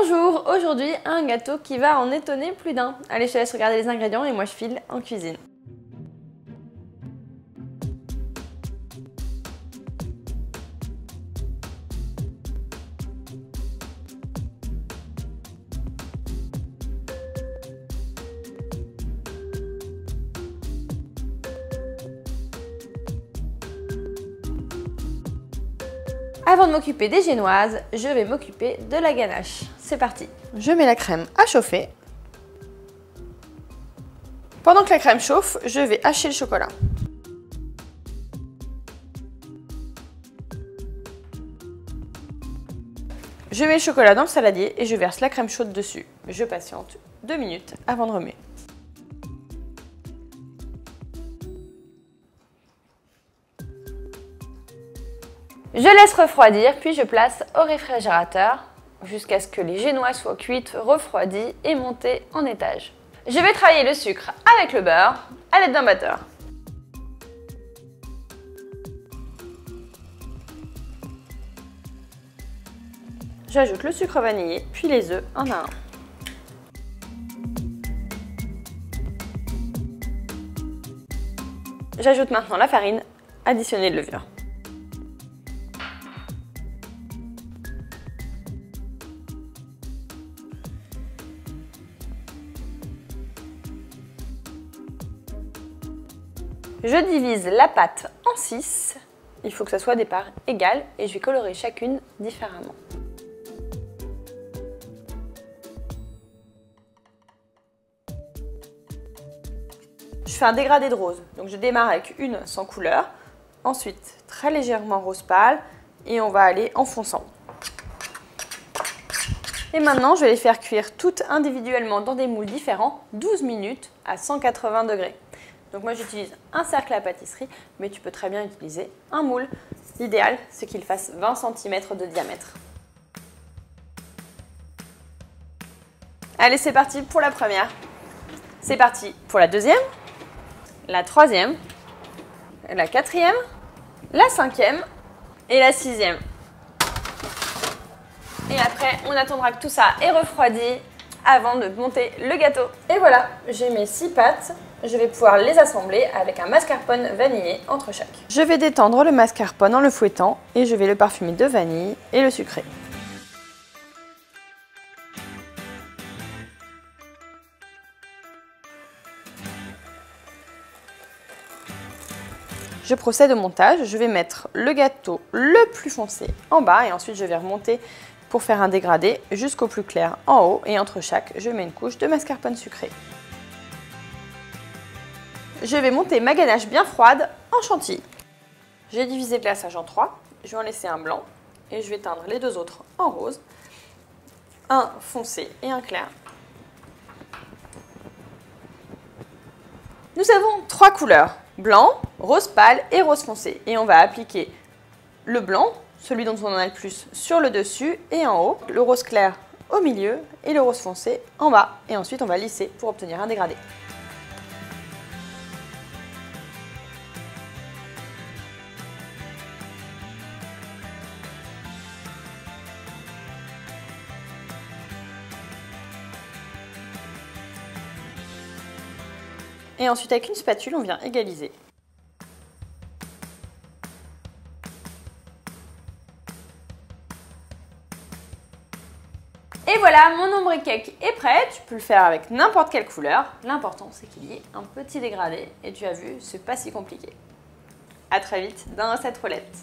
Bonjour, aujourd'hui un gâteau qui va en étonner plus d'un. Allez, je te laisse regarder les ingrédients et moi je file en cuisine. Avant de m'occuper des génoises, je vais m'occuper de la ganache. C'est parti. Je mets la crème à chauffer. Pendant que la crème chauffe, je vais hacher le chocolat. Je mets le chocolat dans le saladier et je verse la crème chaude dessus. Je patiente 2 minutes avant de remuer. Je laisse refroidir, puis je place au réfrigérateur jusqu'à ce que les génoises soient cuites, refroidies et montées en étage. Je vais travailler le sucre avec le beurre à l'aide d'un batteur. J'ajoute le sucre vanillé, puis les œufs un à un. J'ajoute maintenant la farine additionnée de levure. Je divise la pâte en 6. Il faut que ce soit des parts égales et je vais colorer chacune différemment. Je fais un dégradé de rose. Donc je démarre avec une sans couleur, ensuite très légèrement rose pâle et on va aller en fonçant. Et maintenant, je vais les faire cuire toutes individuellement dans des moules différents, 12 minutes à 180 degrés. Donc moi j'utilise un cercle à pâtisserie, mais tu peux très bien utiliser un moule. L'idéal, c'est qu'il fasse 20 cm de diamètre. Allez, c'est parti pour la première. C'est parti pour la deuxième, la troisième, la quatrième, la cinquième et la sixième. Et après, on attendra que tout ça ait refroidi avant de monter le gâteau. Et voilà, j'ai mes 6 pâtes. Je vais pouvoir les assembler avec un mascarpone vanillé entre chaque. Je vais détendre le mascarpone en le fouettant et je vais le parfumer de vanille et le sucrer. Je procède au montage. Je vais mettre le gâteau le plus foncé en bas et ensuite je vais remonter pour faire un dégradé jusqu'au plus clair en haut et entre chaque, je mets une couche de mascarpone sucré. Je vais monter ma ganache bien froide en chantilly. J'ai divisé le glaçage en 3, je vais en laisser un blanc et je vais teindre les deux autres en rose, un foncé et un clair. Nous avons 3 couleurs, blanc, rose pâle et rose foncé. Et on va appliquer le blanc, celui dont on en a le plus, sur le dessus et en haut, le rose clair au milieu et le rose foncé en bas. Et ensuite on va lisser pour obtenir un dégradé. Et ensuite, avec une spatule, on vient égaliser. Et voilà, mon ombre cake est prêt. Tu peux le faire avec n'importe quelle couleur. L'important, c'est qu'il y ait un petit dégradé. Et tu as vu, c'est pas si compliqué. À très vite dans cette roulette.